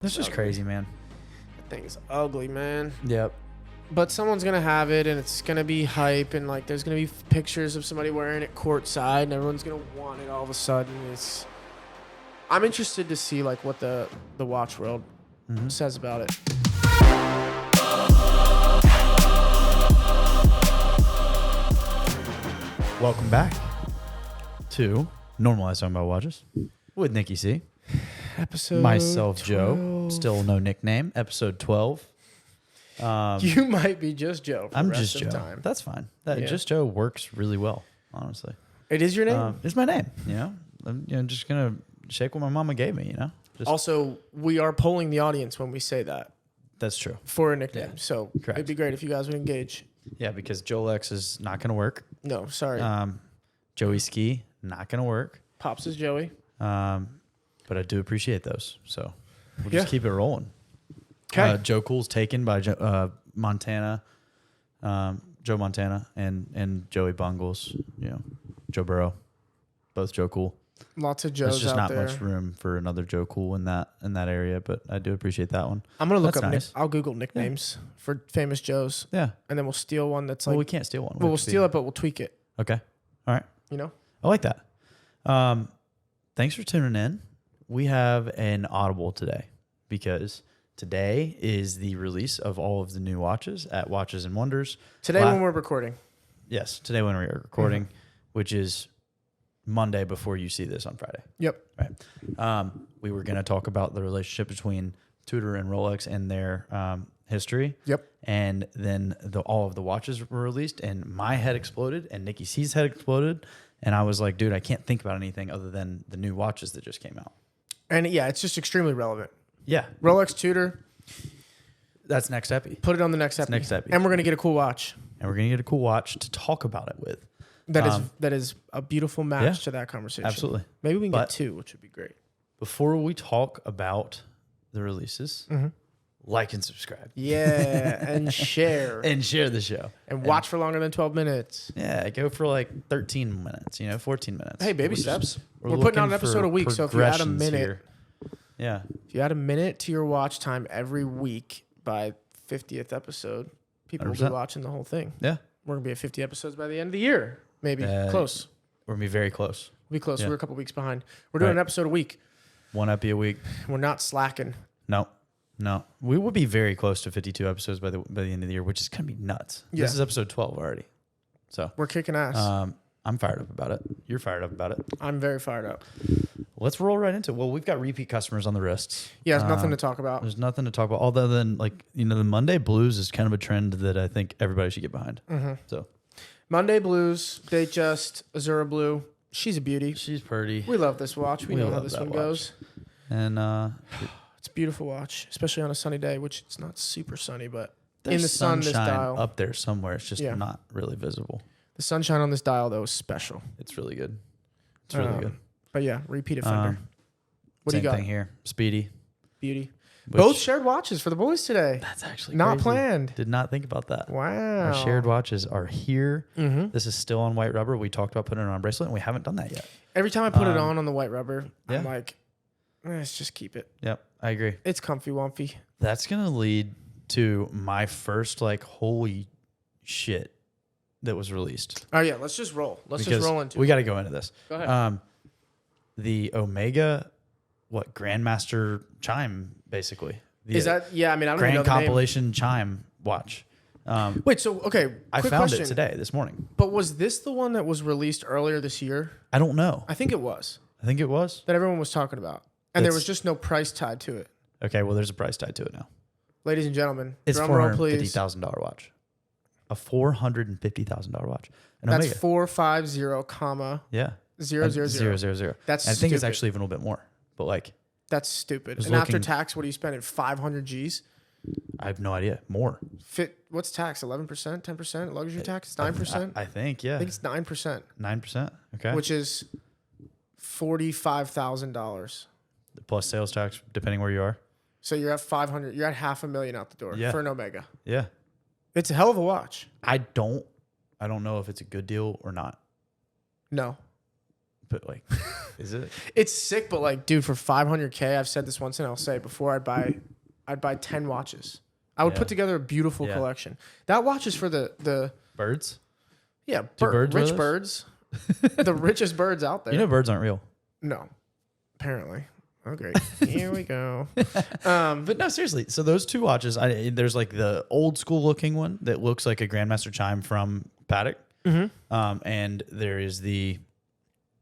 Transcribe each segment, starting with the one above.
This is crazy, man. That thing is ugly, man. Yep. But someone's going to have it, and it's going to be hype, and, like, there's going to be pictures of somebody wearing it courtside, and everyone's going to want it all of a sudden. I'm interested to see, like, what the watch world says about it. Welcome back to Normalize Talking About Watches with Nikki C. Episode Myself, 12. Joe. Still no nickname. Episode 12. You might be just Joe for I'm the rest just of Joe. time. That's fine. That Yeah. Just Joe works really well, honestly. It is your name? It's my name, I'm just going to shake what my mama gave me, Just, Also, we are polling the audience when we say that that's true. for a nickname. Yeah. So Correct. it'd be great if you guys would engage. Yeah, because Joel X is not going to work. No, sorry. Joey Ski, not going to work. Pops is Joey. But I do appreciate those. So we'll Yeah. just keep it rolling. Okay. Joe Cool's taken by Montana, Joe Montana, and Joey Bungles. Joe Burrow, both Joe Cool. Lots of There's Joes just out not there. much room for another Joe Cool in that area, but I do appreciate that one. I'm going to look That's up. nice. I'll Google nicknames for famous Joes, Yeah. and then we'll steal one that's Well, like. we can't steal one. We'll steal it, but we'll tweak it. Okay. All right. You know? I like that. Thanks for tuning in. We have an audible today because today is the release of all of the new watches at Watches and Wonders. Today when we're recording. Yes, today when we are recording, which is Monday before you see this on Friday. Yep. Right. We were going to talk about the relationship between Tudor and Rolex and their history. Yep. And then all of the watches were released, and my head exploded, and Nikki C's head exploded. And I was like, dude, I can't think about anything other than the new watches that just came out. And yeah, it's just extremely relevant. Yeah. Rolex Tudor. That's next epi. Put it on the next epi. Next epi. And we're going to get a cool watch. And we're going to get a cool watch to talk about it with. That is a beautiful match yeah, to that conversation. Absolutely. Maybe we can get two, which would be great. Before we talk about the releases, like and subscribe. Yeah, and share. And share the show. And watch for longer than 12 minutes. Yeah, go for like 13 minutes, 14 minutes. Hey, baby steps. We're putting looking out an episode for a week, so if you add a progressions minute, here. Yeah. if you add a minute to your watch time every week by 50th episode, people will be 100%. watching the whole thing. Yeah. We're going to be at 50 episodes by the end of the year. Maybe. Close. We're going to be very close. We'll be close. Yeah. We're a couple weeks behind. We're doing an episode a week. One epi a week. We're not slacking. No. We will be very close to 52 episodes by the end of the year, which is going to be nuts. Yeah. This is episode 12 already. So We're kicking ass. I'm fired up about it. You're fired up about it. I'm very fired up. Let's roll right into it. Well, we've got repeat customers on the wrists. Yeah, there's nothing to talk about. There's nothing to talk about other than the Monday blues is kind of a trend that I think everybody should get behind. So Monday Blues, Datejust, Azura Blue. She's a beauty. she's pretty. We love this watch. We know how love this that one watch. goes. And It's a beautiful watch, especially on a sunny day, which it's not super sunny, but in there's the sun, this sunshine dial. up there somewhere. It's just Yeah. not really visible. The sunshine on this dial, though, is special. It's really good. It's really good. But yeah, repeat offender. What do Same you got? thing here. Speedy. Beauty. Which- Both shared watches for the boys today. That's actually Not crazy. planned. Did not think about that. Wow. Our shared watches are here. This is still on white rubber. We talked about putting it on a bracelet, and we haven't done that yet. Every time I put it on the white rubber, yeah. I'm like, let's just keep it. Yep, I agree. It's comfy wompy. That's going to lead to my first, holy shit that was released. Oh, yeah. Let's just roll. Let's just roll into we it. got to go into this. Go ahead. The Omega, Grandmaster chime, basically. Is that, yeah, I mean, I don't even know Grand the name. compilation chime watch. Wait, so, okay. I quick found question. it today, this morning. But was this the one that was released earlier this year? I don't know. I think it was. I think it was. That everyone was talking about. And there was just no price tied to it. Okay, well, there's a price tied to it now. Ladies and gentlemen, It's drum roll, please. $450,000 watch. A $450,000 watch. An That's Omega. 450, comma, Yeah. 000. 000. That's I think it's stupid. actually even a little bit more. But That's stupid. was And after looking- tax, what are you spending? 500 G's? I have no idea. More. What's tax? 11%? 10%? Luxury tax? It's 9%? I think, yeah. I think it's 9%, 9%. Okay. which is $45,000. Plus sales tax, depending where you are. So you're at 500. You're at $500,000 out the door Yeah. for an Omega. Yeah. It's a hell of a watch. I don't know if it's a good deal or not. No. But like, is it? It's sick, but like, dude, for $500K, I've said this once and I'll say it before, I'd buy 10 watches. I would put together a beautiful collection. That watch is for the Birds? Yeah, birds rich wear birds. The richest birds out there. You know birds aren't real. No, apparently. Oh, great. Here we go. But no, seriously. So those two watches, there's like the old school looking one that looks like a Grandmaster chime from Patek. And there is the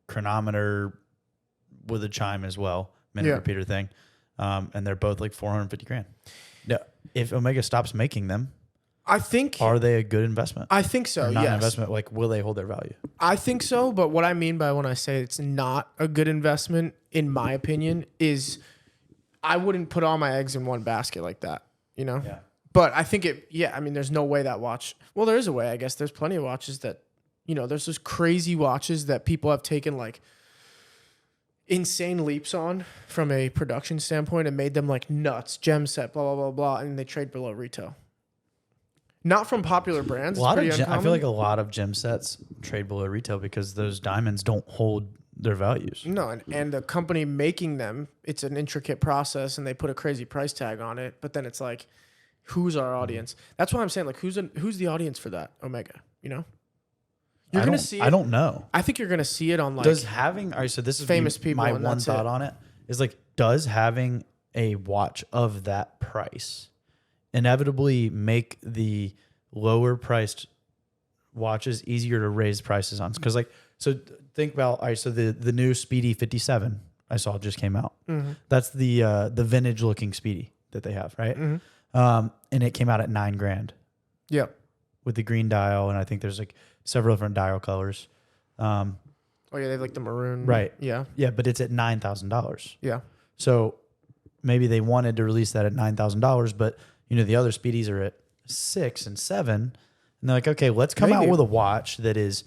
chronometer with a chime as well, minute repeater thing. And they're both like 450 grand. Yeah. If Omega stops making them, I think, are they a good investment? I think so. Or not yes. an investment. Like, will they hold their value? I think so. But what I mean by when I say it's not a good investment, in my opinion, is I wouldn't put all my eggs in one basket like that, you know? Yeah. But I think I mean, there's no way that watch, well, there is a way, I guess. There's plenty of watches that, you know, there's those crazy watches that people have taken like insane leaps on from a production standpoint and made them like nuts, gem set, blah, blah, blah, blah, and they trade below retail. Not from popular brands. I feel like a lot of gem sets trade below retail because those diamonds don't hold their values. No, and the company making them, it's an intricate process and they put a crazy price tag on it, but then it's like, who's our audience? That's why I'm saying, like, who's the audience for that Omega, you know? You're going to see it. I don't know. I think you're going to see it on like Does having, all right, so this is famous people, my and one that's thought it. on it is like, does having a watch of that price inevitably make the lower priced watches easier to raise prices on? Because like, so think about, all right, so the new Speedy 57 I saw just came out. That's the vintage looking Speedy that they have, right? And it came out at $9 grand. Yep. With the green dial, and I think there's like several different dial colors. Oh yeah, they have like the maroon. Right. Yeah. Yeah, but it's at $9,000. Yeah. So maybe they wanted to release that at $9,000, but you know the other Speedies are at 6 and 7, and they're like, okay, let's come out with a watch that is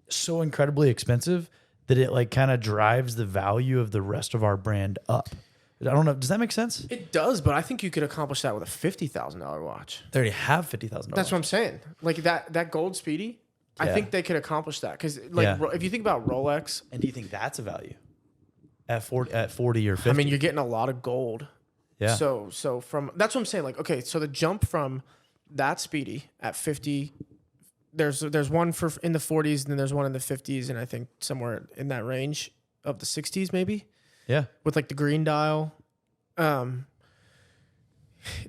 so incredibly expensive that it like kind of drives the value of the rest of our brand up. I don't know. Does that make sense? It does, but I think you could accomplish that with a $50,000 watch. They already have $50,000. That's what I'm saying. Like that gold Speedy, I think they could accomplish that because like if you think about Rolex, and do you think that's a value at 40 or 50? I mean, you're getting a lot of gold. Yeah. So from that's what I'm saying. Like, okay, so the jump from that Speedy at 50, there's one for in the 40s, and then there's one in the 50s, and I think somewhere in that range of the 60s maybe. Yeah. With like the green dial.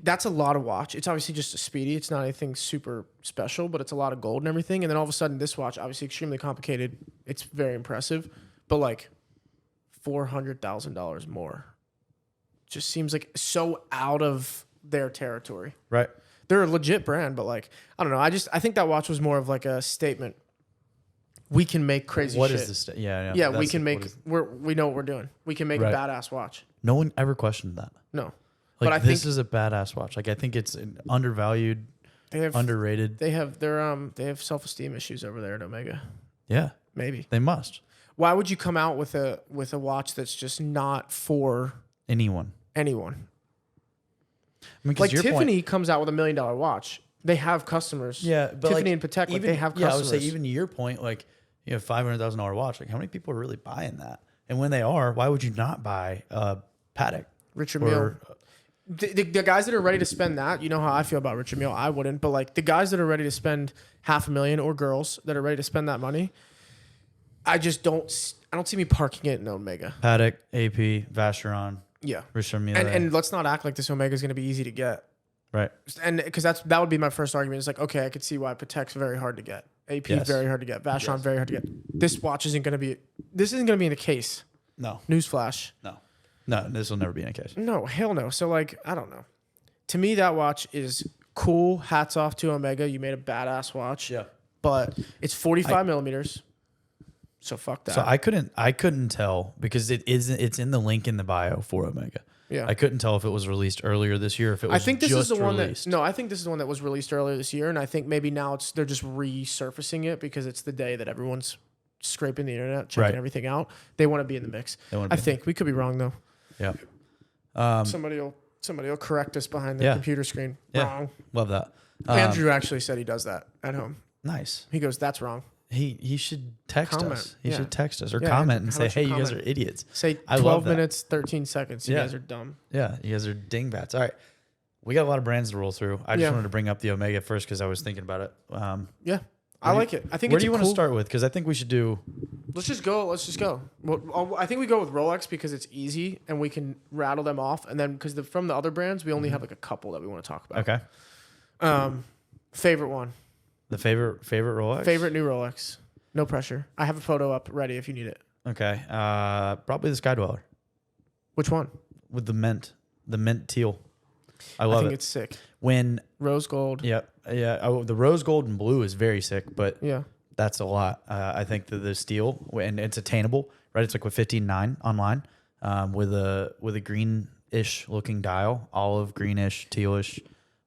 That's a lot of watch. It's obviously just a Speedy. It's not anything super special, but it's a lot of gold and everything. And then all of a sudden this watch, obviously extremely complicated. It's very impressive, but like $400,000 more just seems like so out of their territory. Right. They're a legit brand, but like, I don't know. I think that watch was more of like a statement. We can make crazy What shit. is this? Yeah. Yeah, we can make, we know what we're doing. We can make a badass watch. No one ever questioned that. No. Like, but I this think is a badass watch. Like, I think it's undervalued, underrated. They have self-esteem issues over there at Omega. Yeah. Maybe. They must. Why would you come out with a watch that's just not for anyone? I mean, like Tiffany comes out with $1 million watch. They have customers. Yeah, but Tiffany like, and Patek, even, they have yeah, customers. I would say even to your point, like you have $500,000 watch. Like how many people are really buying that? And when they are, why would you not buy a Patek? Richard Mille. The guys that are ready to spend that, you know how I feel about Richard Mille. I wouldn't, but like the guys that are ready to spend $500,000 or girls that are ready to spend that money, I don't see me parking it in Omega. Patek, AP, Vacheron. Yeah. Richard Mille. And let's not act like this Omega is going to be easy to get. Right. And because that would be my first argument. It's like, okay, I could see why Patek's very hard to get. AP very hard to get. Vacheron very hard to get. This watch isn't going to be in the case. No. Newsflash. No, this will never be in a case. No, hell no. So like, I don't know. To me, that watch is cool. Hats off to Omega. You made a badass watch. Yeah. But it's 45 millimeters. So fuck that. So I couldn't tell because it's in the link in the bio for Omega. Yeah. I couldn't tell if it was released earlier this year, if it was I think this just is the one released. I think this is the one that was released earlier this year, and I think maybe now they're just resurfacing it because it's the day that everyone's scraping the internet, checking everything out. They want to be in the mix. I think we could be wrong though. Yeah. Somebody will correct us behind the computer screen. Yeah. Wrong. Love that. Andrew actually said he does that at home. Nice. He goes, "That's wrong." He should text Comment. us. He Yeah. should text us or Yeah, comment and how say, about you "Hey, you guys are comment? idiots." Say I 12 love that. minutes, 13 seconds. You Yeah. guys are dumb. Yeah, you guys are dingbats. All right, we got a lot of brands to roll through. I just Yeah. wanted to bring up the Omega first because I was thinking about it. Yeah. I like it. I think Where it's do you a want cool, to start with? Because I think we should do. Let's just go. Well, I think we go with Rolex because it's easy and we can rattle them off. And then because from the other brands, we only have like a couple that we want to talk about. Okay. Favorite one. The favorite Rolex. Favorite new Rolex. No pressure. I have a photo up ready if you need it. Okay. Probably the Skydweller Which one? with the mint teal. I I love think it. it's sick. When Rose gold. yeah. Oh, the rose gold and blue is very sick, but Yeah. that's a lot. I think that the steel and it's attainable, right? It's like with 15.9 online, with a greenish looking dial, olive greenish, tealish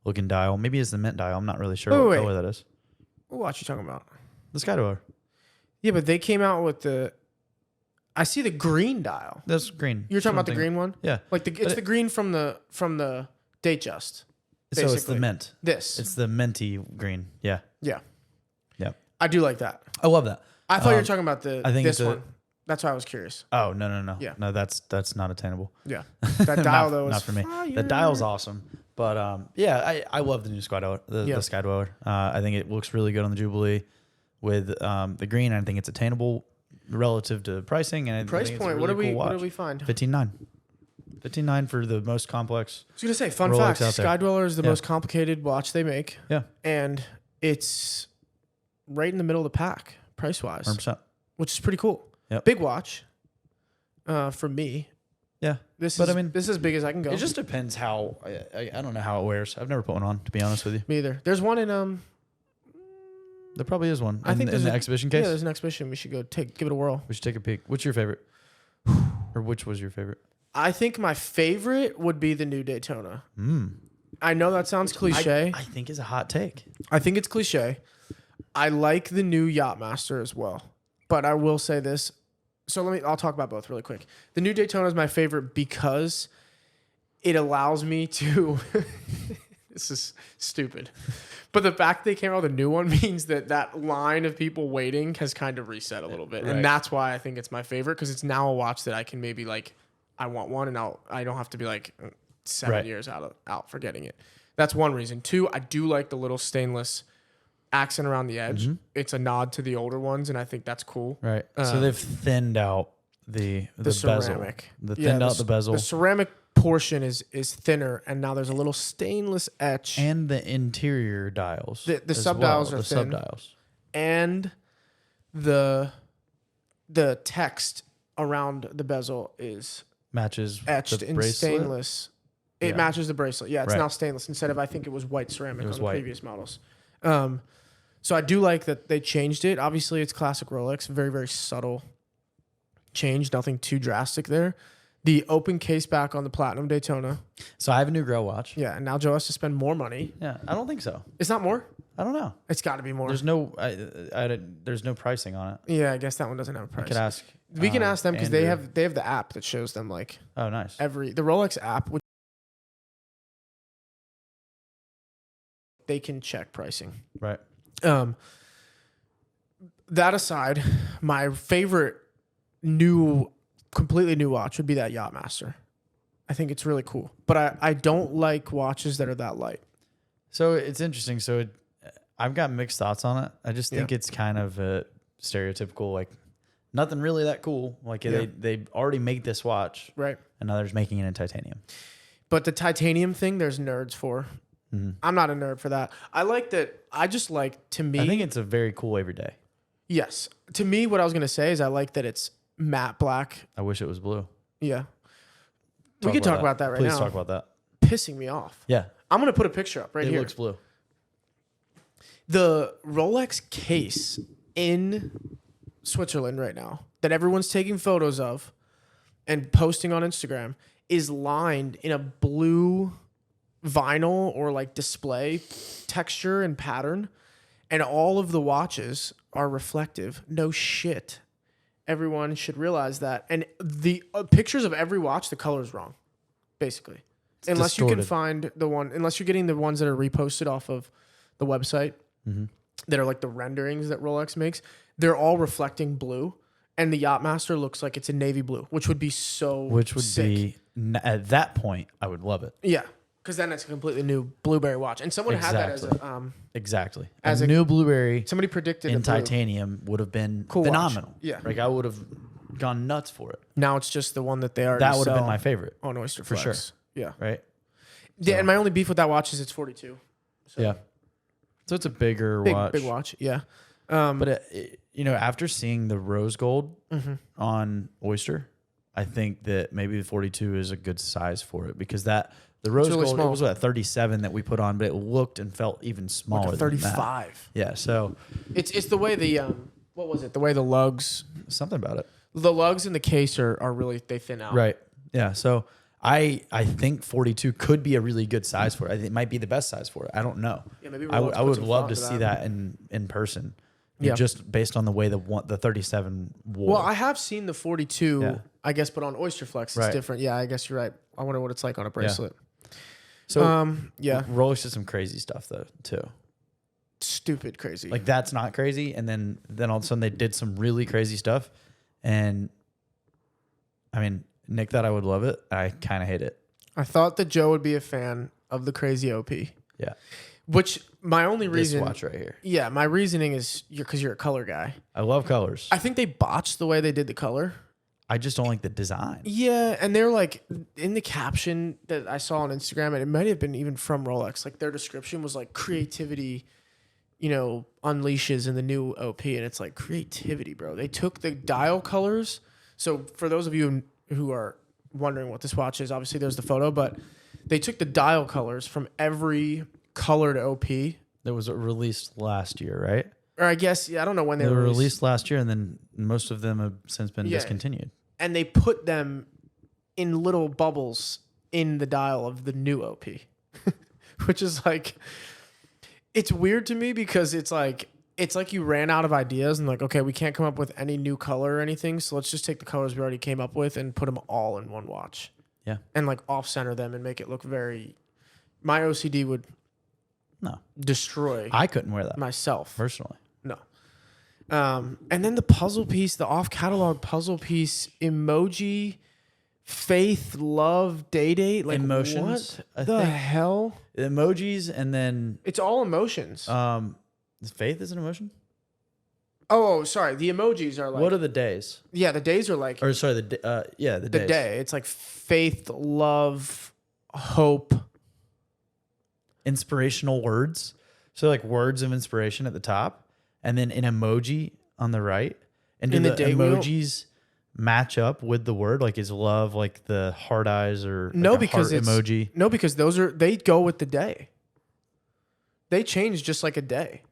looking dial. Maybe it's the mint dial. I'm not really sure what color that is. What watch you talking about? The Skydweller. Yeah, but they came out with I see the green dial. That's green. You're talking about the green one? Yeah. Like it's the green from the Datejust. So it's the basically. mint. This. It's the minty green. Yeah. Yeah. Yeah. I do like that. I love that. I thought you were talking about I think this it's one. That's why I was curious. Oh, no. Yeah. No, that's not attainable. Yeah. That dial though is not for me. fire. The dial's awesome. But yeah, I love the new Skydweller, the Skydweller. I think it looks really good on the Jubilee with the green. I think it's attainable relative to pricing and Price think point. It's a really What cool did we find? 15.9. 15.9 for the most complex. I was gonna say, fun Rolex fact: out there. Skydweller is the Yeah. most complicated watch they make, Yeah, and it's right in the middle of the pack price wise, 100%. which is pretty cool. Yep. Big watch, for me. Yeah, This But is I mean, this is as big as I can go. it just depends how. I don't know how it wears. I've never put one on, to be honest with you. Me either. There's one in There probably is one. I think in there's the a- exhibition yeah, case. there's an exhibition. We should go give it a whirl. We should take a peek. What's your favorite? Or which was your favorite? I think my favorite would be the new Daytona. Mm. I know that sounds cliche. I think is a hot take. I think it's cliche. I like the new Yachtmaster as well. But I will say this. So I'll talk about both really quick. The new Daytona is my favorite because it allows me to this is stupid. But the fact they came out with a new one means that line of people waiting has kind of reset a little bit. Right. And that's why I think it's my favorite, because it's now a watch that I can maybe like, I want one and I don't have to be like 7 years out for getting it. That's one reason. Two, I do like the little stainless accent around the edge. Mm-hmm. It's a nod to the older ones, and I think that's cool. Right. So they've thinned out the ceramic. bezel. Thinned out the bezel. The ceramic portion is thinner, and now there's a little stainless etch. And the interior dials. The as sub-dials well, are the thin. sub-dials. And the text around the bezel is Matches etched the in bracelet. stainless. It Yeah. matches the bracelet. Yeah, it's Right. now stainless instead of, I think it was white ceramic It was on the white. previous models. So I do like that they changed it. Obviously, it's classic Rolex. Very, very subtle change. Nothing too drastic there. The open case back on the Platinum Daytona. So I have a new Grail watch. Yeah, and now Joe has to spend more money. Yeah, I don't think so. It's not more? I don't know. It's got to be more. There's no there's no pricing on it. Yeah, I guess that one doesn't have a I price. could ask. We can ask them because they Andrew. have the app that shows them like Oh, nice. the Rolex app, which they can check pricing. Right. That aside, my favorite completely new watch would be that Yachtmaster. I think it's really cool, but I don't like watches that are that light. So it's interesting. So I've got mixed thoughts on it. I just think Yeah. it's kind of a stereotypical, like nothing really that cool. Like Yeah. they already made this watch, Right. and now they're just making it in titanium. But the titanium thing, there's nerds for. Mhm. I'm not a nerd for that. I like that. I just like, to me, I think it's a very cool every day. yes. To me, what I was going to say is I like that it's matte black. I wish it was blue. Yeah. We could talk about that right Please now. talk about that. Pissing me off. Yeah, I'm going to put a picture up right it here. looks blue. The Rolex case in Switzerland right now that everyone's taking photos of and posting on Instagram is lined in a blue vinyl or like display texture and pattern, and all of the watches are reflective. No shit. Everyone should realize that. And the pictures of every watch, the color is wrong, basically. Unless you can find unless you're getting the ones that are reposted off of the website that are like the renderings that Rolex makes. they're all reflecting blue, and the Yachtmaster looks like it's a navy blue, which would be sick. At that point, I would love it. Yeah, because then it's a completely new blueberry watch, and someone had that as a exactly as a new blueberry. Somebody predicted in titanium would have been cool phenomenal. Watch. Yeah, like I would have gone nuts for it. Now it's just the one that they already that would have sell been my favorite on Oyster for Flex. sure. Yeah, right. Yeah, and my only beef with that watch is it's 42. So. Yeah, so it's a big watch. Yeah, but after seeing the rose gold on Oyster, I think that maybe the 42 is a good size for it because the rose really gold small. it was what 37 that we put on, but it looked and felt even smaller. Like a 35. Than that. Yeah, so it's the way the what was it? The way the lugs, something about it. The lugs in the case are really they thin out. Right. Yeah. So I think 42 could be a really good size for it. I think it might be the best size for it. I don't know. Yeah, maybe I would love to see that in person. Yeah. Just based on the way the 37 wore. Well, I have seen the 42, yeah. I guess, but on Oyster Flex it's different. Yeah, I guess you're right. I wonder what it's like on a bracelet. Yeah. So Rolex did some crazy stuff though too. Stupid crazy. Like that's not crazy, and then all of a sudden they did some really crazy stuff, and I mean Nick thought I would love it. I kind of hate it. I thought that Joe would be a fan of the crazy OP. Yeah. Which my only reason. This watch right here. Yeah, my reasoning is because you're a color guy. I love colors. I think they botched the way they did the color. I just don't like the design. Yeah, and they're like in the caption that I saw on Instagram, and it might have been even from Rolex. Like their description was like creativity, unleashes in the new OP, and it's like creativity, bro. They took the dial colors. So for those of you who are wondering what this watch is, obviously there's the photo, but they took the dial colors from every colored OP that was released last year, right? Or I guess I don't know when they were released last year, and then most of them have since been discontinued. And they put them in little bubbles in the dial of the new OP, which is like, it's weird to me because it's like you ran out of ideas and like, okay, we can't come up with any new color or anything, so let's just take the colors we already came up with and put them all in one watch. Yeah, and like off center them and make it look very. My OCD would destroy. I couldn't wear that myself personally. No. And then the puzzle piece, the off catalog puzzle piece, emoji, faith, love, date, like emotions. What the hell? Emojis, and then it's all emotions. Faith is an emotion. Oh, sorry. The emojis are like. What are the days? Yeah, the days are like. Or sorry, the days. The day. It's like faith, love, hope. Inspirational words. So like words of inspiration at the top, and then an emoji on the right. And do the emojis match up with the word? Like is love like the heart eyes or no, because it's emoji? No, because they go with the day. They change just like a day.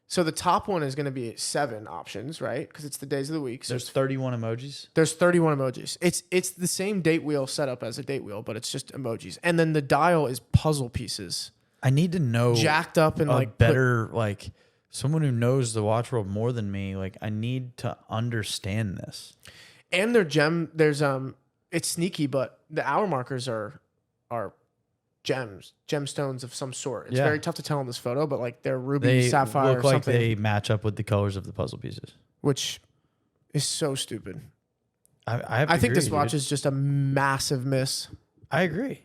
So the top one is going to be 7 options, right? Because it's the days of the week. So there's 31 emojis. There's 31 emojis. It's the same date wheel setup as a date wheel, but it's just emojis. And then the dial is puzzle pieces. I need to know jacked up and like better like someone who knows the watch world more than me. Like I need to understand this. And their there's it's sneaky, but the hour markers are gemstones of some sort. It's very tough to tell in this photo, but like they're ruby, sapphire, look or like something. They match up with the colors of the puzzle pieces, which is so stupid. I think this watch is just a massive miss. I agree.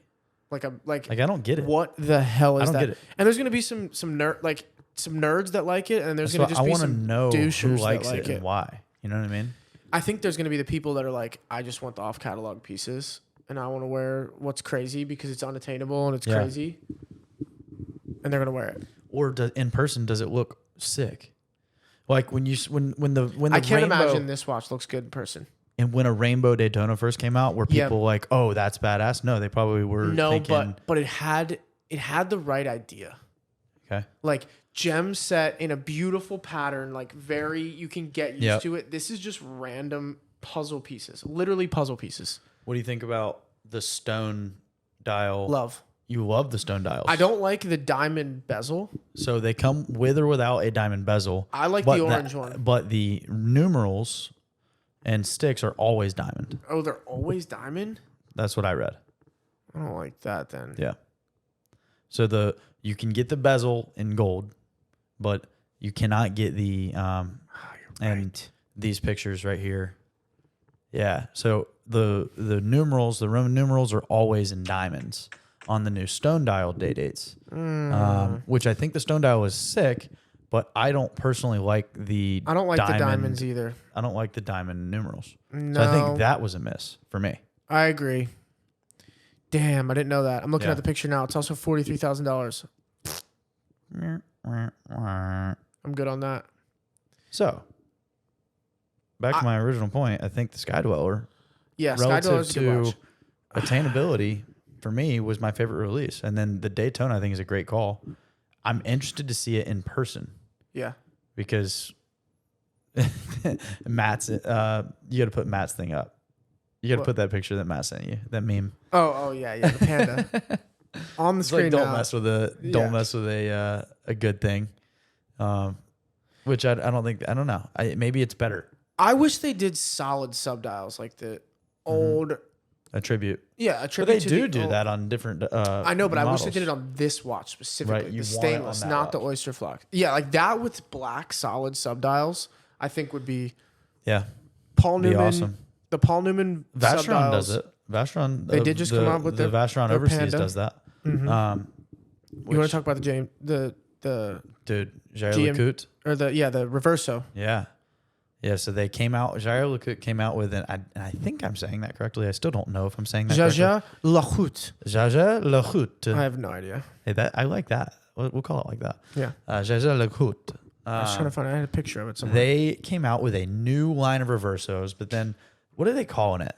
Like I don't get it. What the hell is that? I don't get it. And there's gonna be some nerds that like it, and there's gonna just be some douchers who likes that like it and why. You know what I mean? I think there's gonna be the people that are like, I just want the off catalog pieces, and I want to wear what's crazy because it's unattainable and it's crazy, and they're gonna wear it. Or in person, does it look sick? Like when the I can't imagine this watch looks good in person. And when a rainbow Daytona first came out, were people like, "Oh, that's badass"? No, they probably were. No, thinking, but it had the right idea. Okay. Like gem set in a beautiful pattern, like very you can get used to it. This is just random puzzle pieces, literally puzzle pieces. What do you think about the stone dial? Love. You love the stone dials. I don't like the diamond bezel. So they come with or without a diamond bezel. I like the orange one. But the numerals and sticks are always diamond. Oh, they're always diamond? That's what I read. I don't like that then. Yeah. So you can get the bezel in gold, but you cannot get the And these pictures right here. Yeah. So the numerals, the Roman numerals are always in diamonds on the new stone dial day dates, which I think the stone dial is sick, but I don't personally like the I don't like the diamonds either. I don't like the diamond numerals. No. So I think that was a miss for me. I agree. Damn, I didn't know that. I'm looking at the picture now. It's also $43,000. I'm good on that. So, back to my original point, I think the Sky Dweller, Skydweller is a good watch. Attainability, for me, was my favorite release. And then the Daytona, I think, is a great call. I'm interested to see it in person. Yeah. Because Matt's, you got to put Matt's thing up. You got to put that picture that Matt sent you, that meme. Oh yeah, the panda on the screen. Like, don't mess with a good thing, which I don't know. Maybe it's better. I wish they did solid subdials like the old Attribute. Yeah, But they do that on different. I know, but models. I wish they did it on this watch specifically. Right, you the want it on stainless, that not the watch. oyster flux. Yeah, like that with black solid subdials, I think would be. Yeah. Paul Be Newman. awesome. The Paul Newman Vacheron subdials, does it. Vacheron. They did just come out with the Vacheron their Overseas Panda. does that. You want to talk about the dude Jair GM Lecoute? or the Reverso? Yeah. So they came out. Jair Lecoute came out with and I think I'm saying that correctly. I still don't know if I'm saying that Jaja correctly. Lahout. Jaja Lecoute. I have no idea. Hey, I like that. We'll call it like that. Yeah. Jaja Lecoute. I was trying to find. I had a picture of it somewhere. They came out with a new line of Reversos, but then what are they calling it?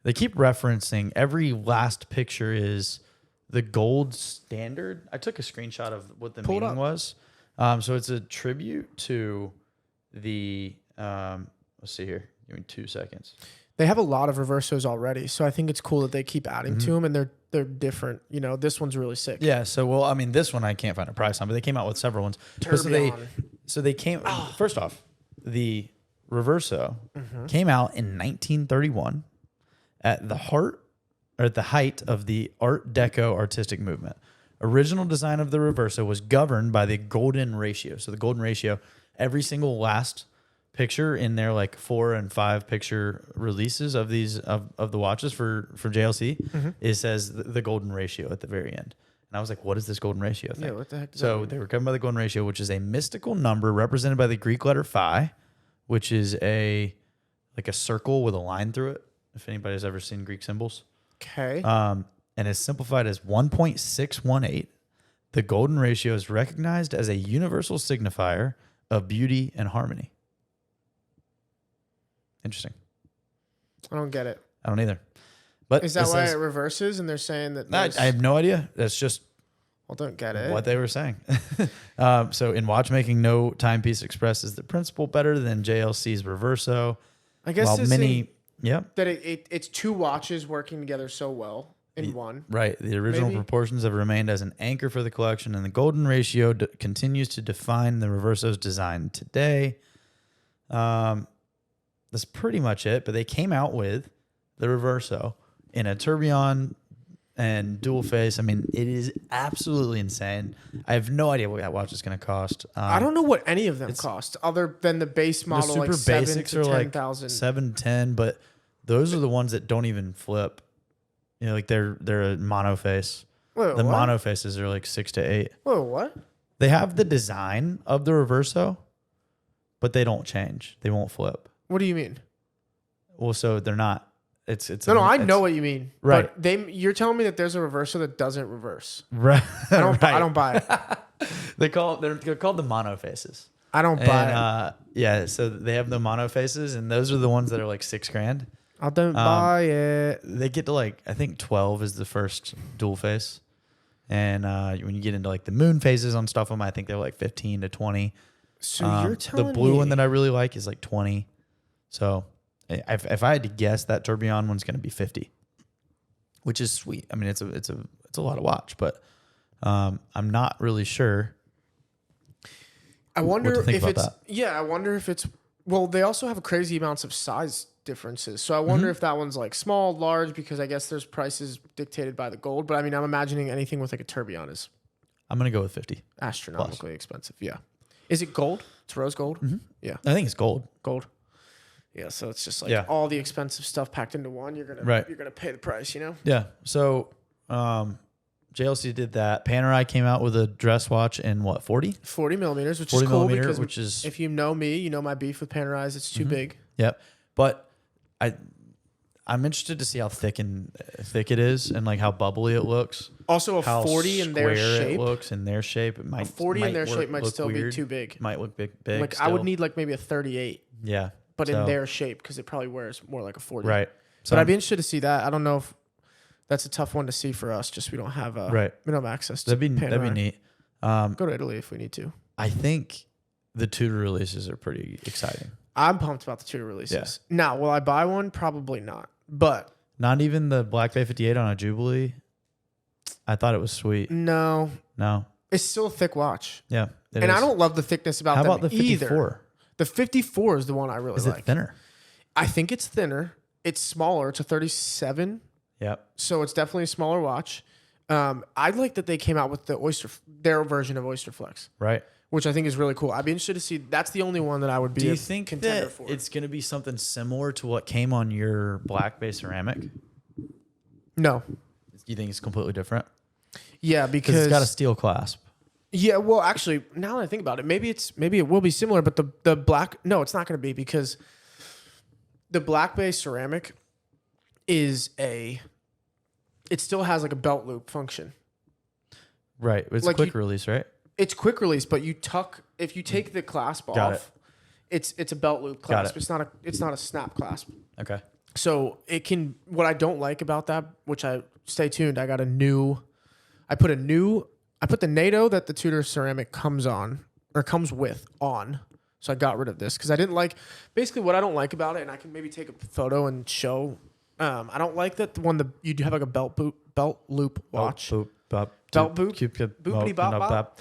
They keep referencing every last picture is the gold standard. I took a screenshot of what the meaning was. So it's a tribute to the. Let's see here. Give me 2 seconds. They have a lot of Reversos already, so I think it's cool that they keep adding to them, and they're different. You know, this one's really sick. Yeah. So this one I can't find a price on, but they came out with several ones. So they came. First off, the Reverso came out in 1931 at the height of the Art Deco artistic movement. Original design of the Reverso was governed by the golden ratio. So the golden ratio, every single last picture in their like 4 and 5 picture releases of these of the watches for JLC, it says the golden ratio at the very end. And I was like, what is this golden ratio thing? Yeah, what the heck does that So mean? they were covered by the golden ratio, which is a mystical number represented by the Greek letter phi, which is a circle with a line through it. If anybody's ever seen Greek symbols. Okay. And is simplified as 1.618. The golden ratio is recognized as a universal signifier of beauty and harmony. Interesting. I don't get it. I don't either. But Is that why it reverses and they're saying that? I have no idea. That's just don't get it. what they were saying. So in watchmaking, no timepiece expresses the principle better than JLC's Reverso. I guess while many, that it's two watches working together so well in one. Right. The original proportions have remained as an anchor for the collection, and the golden ratio continues to define the Reverso's design today. That's pretty much it. But they came out with the Reverso in a tourbillon and dual face. I mean, it is absolutely insane. I have no idea what that watch is going to cost. I don't know what any of them cost, other than the base model. The super like basics 7 to are like 10,000. 7, 10, but those are the ones that don't even flip. You know, like they're a mono face. Wait, the what? mono faces are like 6 to 8. Whoa, what? They have the design of the Reverso, but they don't change. They won't flip. What do you mean? Well, so they're not. I know what you mean. Right. But you're telling me that there's a Reverso that doesn't reverse. Right. I don't buy it. they're called the mono faces. I don't buy it. Yeah, so they have the mono faces, and those are the ones that are like $6,000. I don't buy it. They get to like, I think 12 is the first dual face. And when you get into like the moon phases on stuff, I think they're like 15 to 20. So you're telling me the blue one that I really like is like 20. So if I had to guess, that tourbillon one's going to be 50, which is sweet. I mean, it's a lot of watch, but I'm not really sure. I wonder what to think if about it's that. Yeah. I wonder if it's they also have crazy amounts of size differences. So I wonder if that one's like small, large, because I guess there's prices dictated by the gold. But I mean, I'm imagining anything with like a tourbillon is I'm going to go with 50. astronomically expensive. Yeah. Is it gold? It's rose gold. Yeah, I think it's gold. gold. Yeah, so it's just like all the expensive stuff packed into one. You're gonna pay the price, you know. Yeah. So JLC did that. Panerai came out with a dress watch in what 40 millimeters, which 40 is cool millimeter, because which is if you know me, you know my beef with Panerais. It's too big. Yep. But I'm interested to see how thick it is and like how bubbly it looks. Also, a how 40 in their shape. It looks in their shape. It might 40 in their shape might still weird. be too big. Might look big. Like still. I would need like maybe a 38. Yeah. But in their shape because it probably wears more like a 40. Right. So but I'd be interested to see that. I don't know if that's a tough one to see for us. Just we don't have right. We don't have access to. That'd be neat. Go to Italy if we need to. I think the Tudor releases are pretty exciting. I'm pumped about the Tudor releases. Yeah. Now, will I buy one? Probably not. But not even the Black Bay 58 on a Jubilee. I thought it was sweet. No. It's still a thick watch. Yeah. And I don't love the thickness about them either. How about the 54? Either. The 54 is the one I really like. Is it thinner? I think it's thinner. It's smaller. It's a 37. Yep. So it's definitely a smaller watch. I like that they came out with their version of Oyster Flex. Right. Which I think is really cool. I'd be interested to see. That's the only one that I would be. Do you think contender that for. It's going to be something similar to what came on your Black Bay ceramic? No. You think it's completely different? Yeah, because it's got a steel clasp. Yeah, well, actually, now that I think about it, maybe it will be similar, but the black, no, it's not going to be because the Black Bay ceramic it still has like a belt loop function. Right. It's like quick release, right? It's quick release, but if you take the clasp off, it's a belt loop clasp. It's not a snap clasp. Okay. So what I don't like about that, which stay tuned, I put the NATO that the Tudor ceramic comes with on. So I got rid of this because I didn't like, basically what I don't like about it, and I can maybe take a photo and show. I don't like that you do have like a belt loop watch. Boopity bop.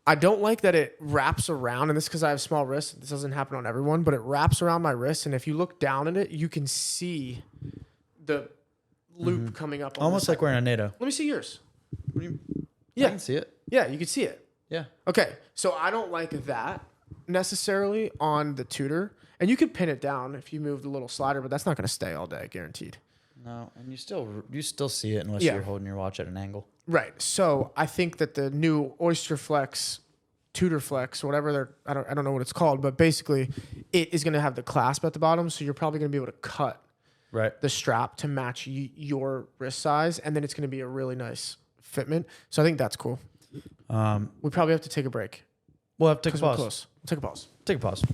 I don't like that it wraps around, and this because I have small wrists. This doesn't happen on everyone, but it wraps around my wrist, and if you look down at it, you can see the loop coming up. Almost like wearing a NATO. Let me see yours. Yeah, I can see it. Yeah, you can see it. Yeah. Okay, so I don't like that necessarily on the Tudor, and you could pin it down if you moved a little slider, but that's not going to stay all day, guaranteed. No, and you still see it unless you're holding your watch at an angle. Right. So I think that the new Oyster Flex, Tudor Flex, whatever I don't know what it's called, but basically it is going to have the clasp at the bottom, so you're probably going to be able to cut the strap to match your wrist size, and then it's going to be a really nice fitment. So I think that's cool. We probably have to take a break. We'll have to take a pause. Take a pause.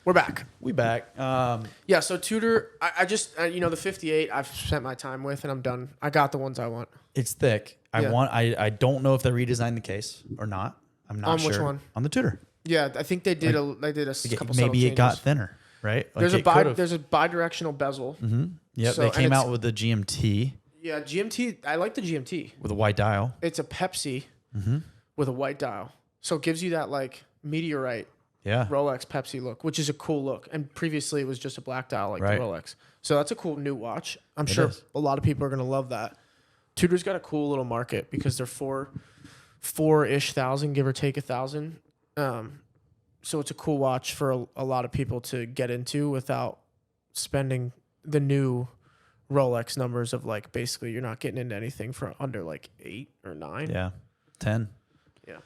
We're back. We back. Yeah, so Tudor, I just, the 58 I've spent my time with, and I'm done. I got the ones I want. It's thick. I don't know if they redesigned the case or not. I'm not sure. On which one? On the Tudor. Yeah, I think they did a couple maybe it got thinner, right? There's a bidirectional bezel. Mm-hmm. Yep, they came out with the GMT. Yeah, GMT. I like the GMT. With a white dial. It's a Pepsi with a white dial. So it gives you that like meteorite Rolex Pepsi look, which is a cool look. And previously it was just a black dial like the Rolex. So that's a cool new watch. I'm sure a lot of people are going to love that. Tudor's got a cool little market because they're four-ish thousand, give or take 1,000. So it's a cool watch for a lot of people to get into without spending the new Rolex numbers of like basically you're not getting into anything for under like 8 or 9. Yeah, 10. Yeah.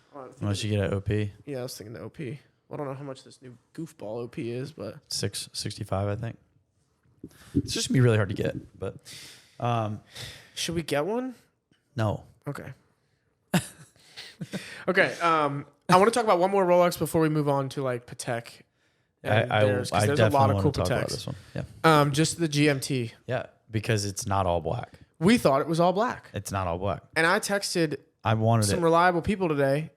Unless you get an OP. Yeah, I was thinking the OP. I don't know how much this new goofball OP is, but 665, I think. It's just gonna be really hard to get, but should we get one? No. Okay. Okay. I want to talk about one more Rolex before we move on to like Patek. There's a lot of cool Pateks. Yeah. Just the GMT. Yeah, because it's not all black. We thought it was all black. It's not all black. And I texted some reliable people today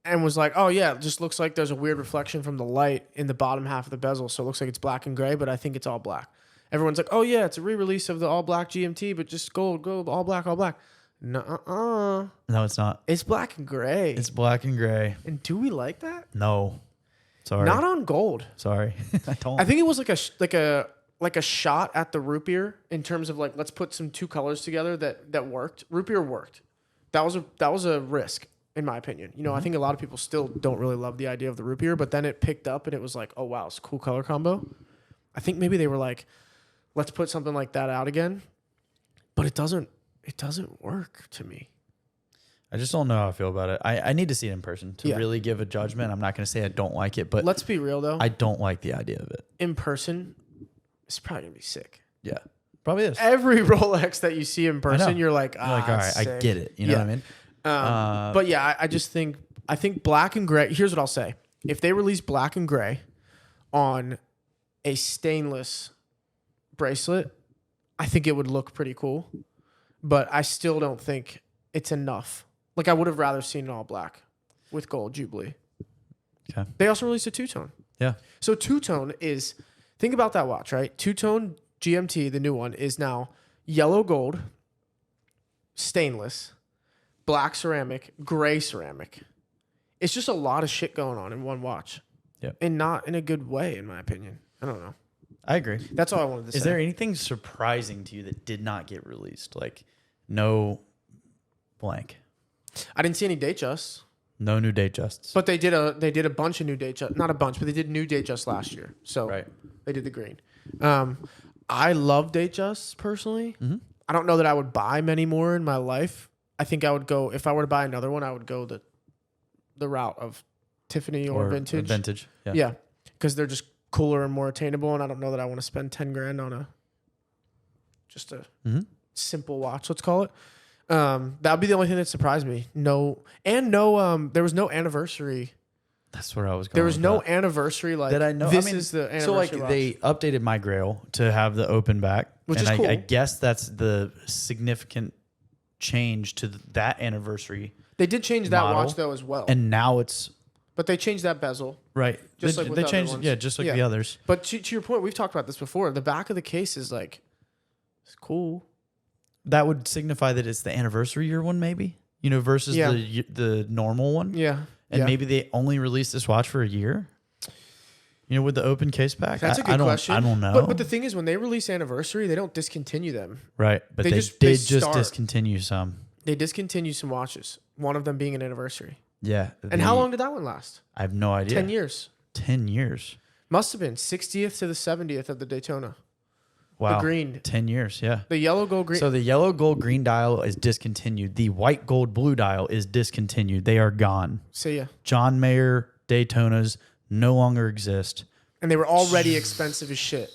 and was like, oh yeah, it just looks like there's a weird reflection from the light in the bottom half of the bezel. So it looks like it's black and gray, but I think it's all black. Everyone's like, oh yeah, it's a re-release of the all black GMT, but just gold, all black. No, it's not. It's black and gray. It's black and gray. And do we like that? No. Sorry. Not on gold. Sorry. I don't. I think it was like a shot at the root beer in terms of like, let's put two colors together that worked. Root beer worked. That was a risk. in my opinion. You know, I think a lot of people still don't really love the idea of the root beer, but then it picked up and it was like, oh wow, it's a cool color combo. I think maybe they were like, let's put something like that out again, but it doesn't work to me. I just don't know how I feel about it. I need to see it in person to really give a judgment. I'm not going to say I don't like it, but let's be real though. I don't like the idea of it. In person, it's probably going to be sick. Yeah, probably is. Every Rolex that you see in person, you're like, all right, sick. I get it. You know what I mean? But yeah, I just think black and gray. Here's what I'll say: if they release black and gray on a stainless bracelet, I think it would look pretty cool. But I still don't think it's enough. Like I would have rather seen it all black with gold Jubilee. Okay. They also released a two-tone. Yeah. So two-tone is, think about that watch, right? Two-tone GMT, the new one, is now yellow gold, stainless, black ceramic, gray ceramic. It's just a lot of shit going on in one watch. Yeah. And not in a good way, in my opinion. I don't know. I agree. That's all I wanted to say. Is there anything surprising to you that did not get released? Like blank. I didn't see any date justs. No new date justs. But they did a bunch of new date justs. Not a bunch, but they did new date justs last year. So they did the green. I love date justs personally. Mm-hmm. I don't know that I would buy many more in my life. I think I would go, if I were to buy another one, I would go the route of Tiffany or vintage. Vintage. Yeah. Because they're just cooler and more attainable, and I don't know that I want to spend $10,000 on just a simple watch, let's call it. That would be the only thing that surprised me. There was no anniversary. That's where I was going. There was no anniversary like that I know. This is the anniversary. So like watch. they updated my Grail to have the open back, which and is cool. I guess that's the significant change to that anniversary. They did change that watch though as well, and now it's. But they changed that bezel. Right. Just like with the changed other ones. Yeah, just like the others. But to your point, we've talked about this before. The back of the case is like, it's cool. That would signify that it's the anniversary year one, maybe, versus the normal one. Yeah. And maybe they only released this watch for a year. With the open case pack. That's a good question. I don't know. But the thing is, when they release anniversary, they don't discontinue them. Right. But they did just discontinue some. They discontinue some watches. One of them being an anniversary. Yeah. And how long did that one last? I have no idea. 10 years. 10 years. Must have been 60th to the 70th of the Daytona. Wow. The green. 10 years, yeah. The yellow gold green. So the yellow gold green dial is discontinued. The white gold blue dial is discontinued. They are gone. See ya. John Mayer Daytonas no longer exist. And they were already expensive as shit.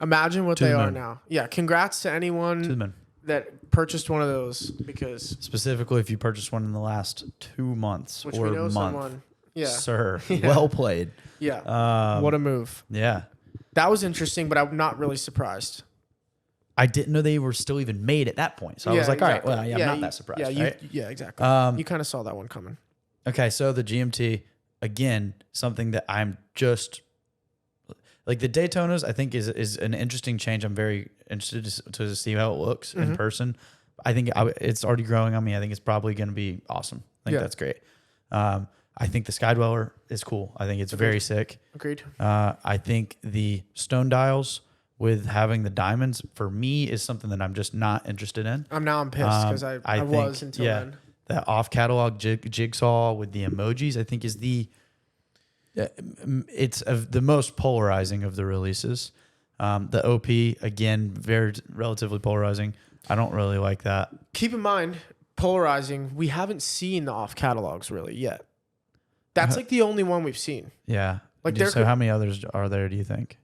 Imagine what they are now. Yeah, congrats to anyone that purchased one of those, because specifically if you purchased one in the last 2 months which or we know month, someone. Yeah. Sir, well played. Yeah. What a move. Yeah. That was interesting, but I'm not really surprised. I didn't know they were still even made at that point. So I was like, exactly. all right, well, I'm not that surprised. Yeah, exactly. You kind of saw that one coming. Okay, so the GMT, again, something that I'm just... Like the Daytonas, I think is an interesting change. I'm very interested to see how it looks in person. I think it's already growing on me. I think it's probably going to be awesome. I think that's great. I think the Skydweller is cool. I think it's very sick. Agreed. I think the stone dials with having the diamonds for me is something that I'm just not interested in. I'm pissed because I was until then. That off catalog jigsaw with the emojis, I think is it's the most polarizing of the releases. The OP, again, very relatively polarizing. I don't really like that. Keep in mind, polarizing, we haven't seen the off catalogs really yet. That's like the only one we've seen. Yeah. So how many others are there, do you think?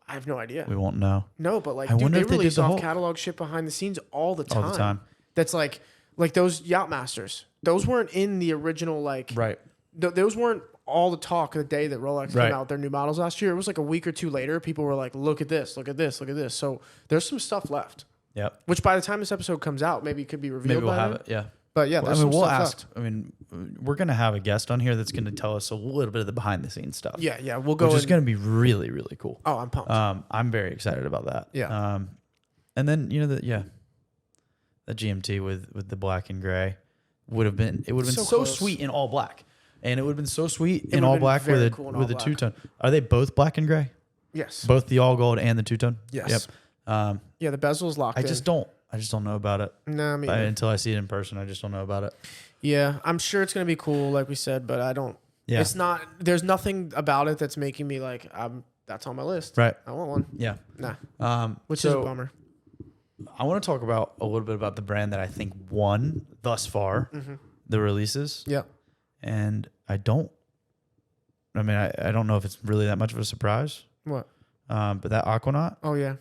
I have no idea. We won't know. No, but like, dude, they release off catalog shit behind the scenes all the time. All the time. That's like those Yachtmasters. Those weren't in the original, like... Right. Those weren't all the talk the day that Rolex came out with their new models last year. It was like a week or two later. People were like, look at this, look at this, look at this. So there's some stuff left. Yep. Which by the time this episode comes out, maybe it could be revealed. Maybe we'll have it, yeah. But yeah, we'll ask. Left. I mean, we're going to have a guest on here that's going to tell us a little bit of the behind the scenes stuff. Yeah, we'll go. Which is going to be really, really cool. Oh, I'm pumped. I'm very excited about that. Yeah. And then, the GMT with the black and gray would have been so sweet in all black. And it would have been so sweet in all black with a two-tone. Are they both black and gray? Yes. Both the all gold and the two-tone? Yes. Yep. Yeah, the bezel's locked in. I just don't. I just don't know about it. No, I mean, Until I see it in person, I just don't know about it. yeah, I'm sure it's gonna be cool, like we said, but I don't. Yeah. It's not. There's nothing about it that's making me like. That's on my list. Right. I want one. Yeah. Nah. Which is a bummer. I want to talk about a little bit about the brand that I think won thus far, the releases. Yeah. And I don't know if it's really that much of a surprise. What? But that Aquanaut Oh yeah,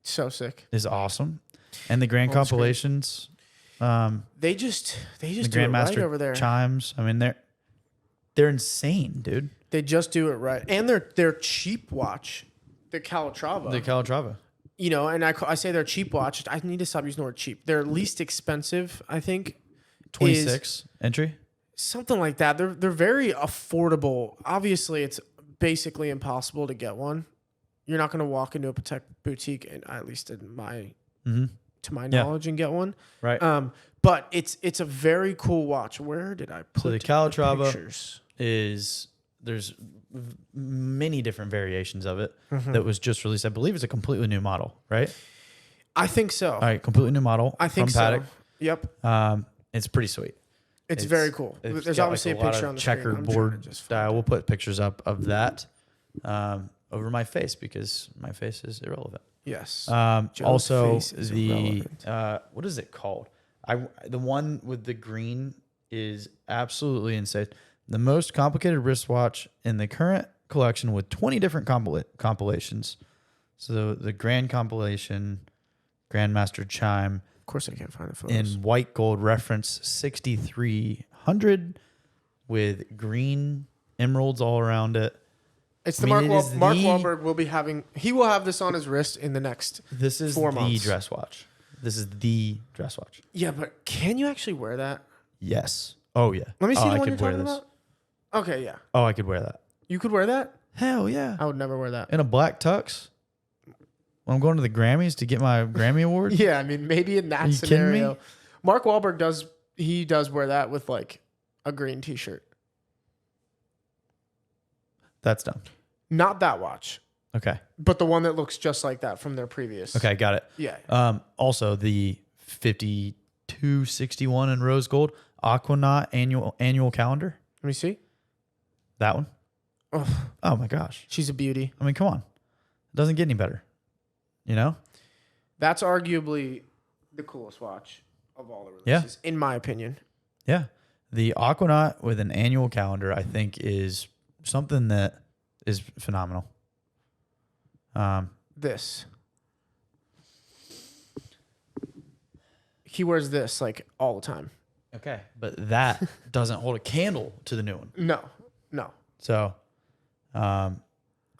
so sick. is awesome. And the Grand On the screen. Compilations. They just the do it Grandmaster right over there. chimes. I mean, they're insane, dude. They just do it right, and their cheap watch, the Calatrava. The Calatrava. You know, and I say they're cheap watch. I need to stop using the word cheap. Their least expensive, I think, 26 entry. something like that. They're very affordable. Obviously, it's basically impossible to get one. You're not going to walk into a Patek boutique, and at least in my to my knowledge, and get one. Right. But it's a very cool watch. Where did I put the Calatrava pictures? There's many different variations of it that was just released. I believe it's a completely new model, right? I think so. All right, completely new model. I think from so. Patek. Yep. It's pretty sweet. It's very cool. It's There's got, obviously like, a picture lot on of the screen. I'm trying to checkerboard just find style. it. We'll put pictures up of that over my face because my face is irrelevant. Yes. Joe's Also, face is the irrelevant. what is it called? The one with the green is absolutely insane. The most complicated wristwatch in the current collection with 20 different compilations. So the Grand Compilation, Grandmaster Chime, Of course, I can't find the photos. in white gold reference 6300 with green emeralds all around it. It's I the mean, it is Mark the- Wahlberg will be having. He will have this on his wrist in the next. This is 4 the months. dress watch. This is the dress watch. Yeah, but can you actually wear that? Yes. Oh yeah. Let me see Oh, the I one you're could wear talking this. about. Okay, yeah. Oh, I could wear that. You could wear that? Hell yeah. I would never wear that. In a black tux when I'm going to the Grammys to get my Grammy award. Yeah, I mean, maybe in that Are you kidding scenario. me? Mark Wahlberg does wear that with like a green t-shirt. That's dumb. Not that watch, Okay. but the one that looks just like that from their previous. Okay, got it. Yeah. Also the 5261 in rose gold Aquanaut annual calendar. Let me see. That one. Oh my gosh. She's a beauty. I mean, come on. It doesn't get any better. You know? That's arguably the coolest watch of all the releases, in my opinion. Yeah. The Aquanaut with an annual calendar, I think, is something that is phenomenal. This. He wears this like all the time. Okay. But that doesn't hold a candle to the new one. No. So, I'm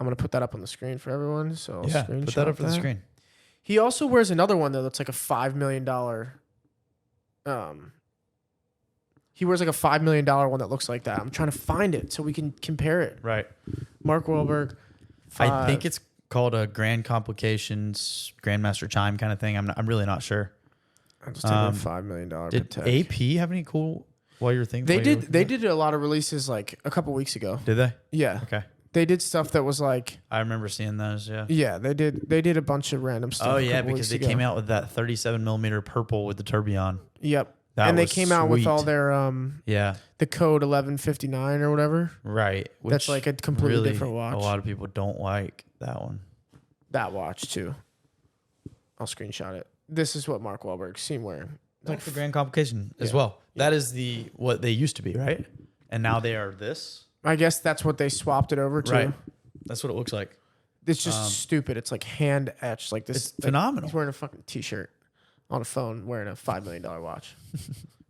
going to put that up on the screen for everyone. So I'll yeah, put screenshot that up for the screen. He also wears another one though that's like a $5 million. He wears like a $5 million one that looks like that. I'm trying to find it so we can compare it. Right. Mark Wahlberg. I think it's called a Grand Complications Grandmaster Chime kind of thing. I'm really not sure. I'll just take a $5 million. Did Patek. AP have any cool while you're thinking? They did a lot of releases like a couple weeks ago. Did they? Yeah. Okay. They did stuff that was like, I remember seeing those. Yeah. yeah, they did a bunch of random stuff. Oh a yeah, couple because weeks they came ago. out with that 37 millimeter purple with the tourbillon. Yep. That and they was came out with all sweet. their Yeah. the code 1159 or whatever. Right. That's like a completely really, different watch. A lot of people don't like that one. That watch too. I'll screenshot it. This is what Mark Wahlberg's seen wearing. Like the Grand Complication as well. That is what they used to be, right? And now they are this. I guess that's what they swapped it over to. Right. That's what it looks like. It's just stupid. It's like hand etched like this. It's like, phenomenal. He's wearing a fucking t-shirt on a phone wearing a $5 million watch.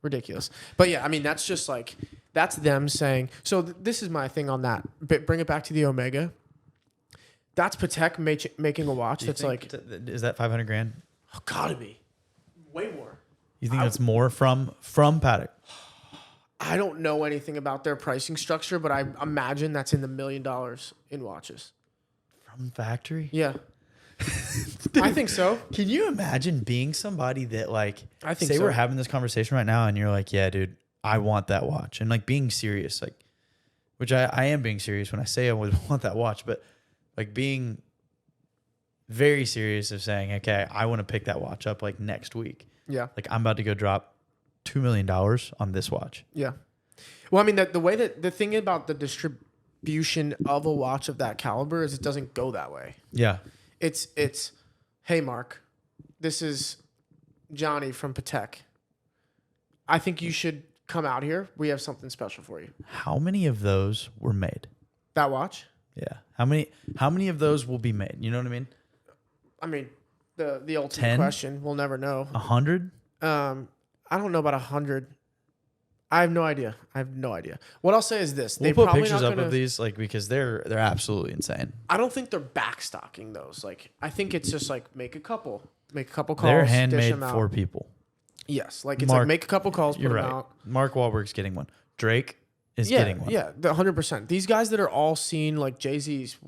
Ridiculous. But yeah, I mean, that's just like, that's them saying, so this is my thing on that. But bring it back to the Omega. That's Patek making a watch that's like, is that 500 grand? oh, gotta be. Way more. You think that's more from Patek? I don't know anything about their pricing structure, but I imagine that's in the $1 million in watches. From factory? Yeah. I think so. Can you imagine being somebody that like, I think say so. we're having this conversation right now and you're like, yeah, dude, I want that watch. And like being serious, like, which I am being serious when I say I would want that watch, but like being very serious of saying, okay, I want to pick that watch up like next week. Yeah. Like I'm about to go drop $2 million on this watch. Yeah. Well, I mean, the way that the thing about the distribution of a watch of that caliber is it doesn't go that way. Yeah. It's hey, Mark, this is Johnny from Patek. I think you should come out here. We have something special for you. How many of those were made? That watch? Yeah. How many of those will be made? You know what I mean? I mean, the ultimate 10? question, we'll never know. 100? I don't know about 100. I have no idea. What I'll say is this: We'll put pictures up of these, like, because they're absolutely insane. I don't think they're backstocking those. Like, I think it's just like make a couple calls. They're dish handmade them out. for people. Yes, like it's like make a couple calls, put You're them right. out. Mark Wahlberg's getting one. Drake is getting one. Yeah, 100%. These guys that are all seen like Jay-Z's,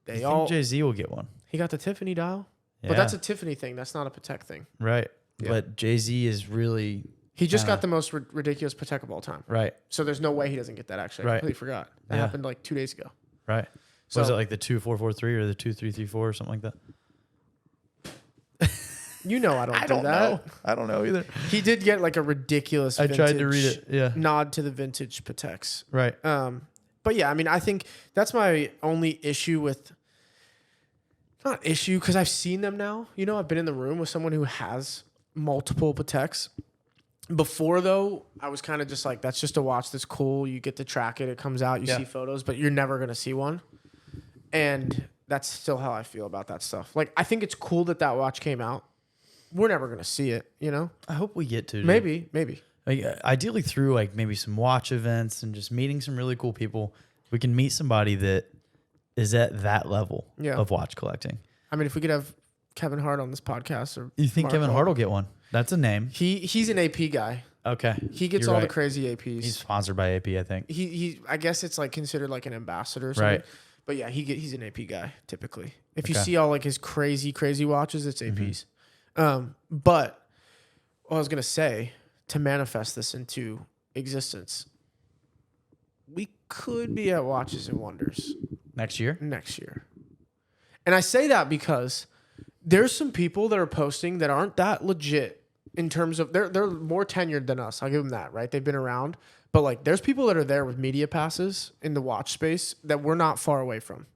I think Jay-Z will get one. He got the Tiffany dial, Yeah. but that's a Tiffany thing. That's not a Patek thing. Right. Yeah. But Jay-Z is really... He just got the most ridiculous Patek of all time. Right. So there's no way he doesn't get that, actually. I Right. completely forgot. That happened like 2 days ago. Right. So, Was it like the 2443 or the 2334 or something like that? You know I don't do that. I don't know either. He did get like a ridiculous I tried to read it. Yeah. nod to the vintage Pateks. Right. But yeah, I mean, I think that's my only issue with... Not issue, because I've seen them now. You know, I've been in the room with someone who has multiple Pateks. Before, though, I was kind of just like, that's just a watch that's cool. You get to track it. It comes out. You see photos, but you're never going to see one. And that's still how I feel about that stuff. Like, I think it's cool that watch came out. We're never going to see it, you know? I hope we get to. Dude. Maybe. Like, ideally through like maybe some watch events and just meeting some really cool people, we can meet somebody that is at that level of watch collecting. I mean, if we could have Kevin Hart on this podcast, or you think Mark Kevin Hart will get one? That's a name. He's an AP guy. Okay, he gets all the crazy APs. He's sponsored by AP, I think. He I guess it's like considered like an ambassador or something. Right. But yeah, he's an AP guy typically. If you see all like his crazy watches, it's APs. But what I was gonna say, to manifest this into existence, we could be at Watches and Wonders next year. And I say that because there's some people that are posting that aren't that legit in terms of they're more tenured than us. I'll give them that, right? They've been around. But like there's people that are there with media passes in the watch space that we're not far away from.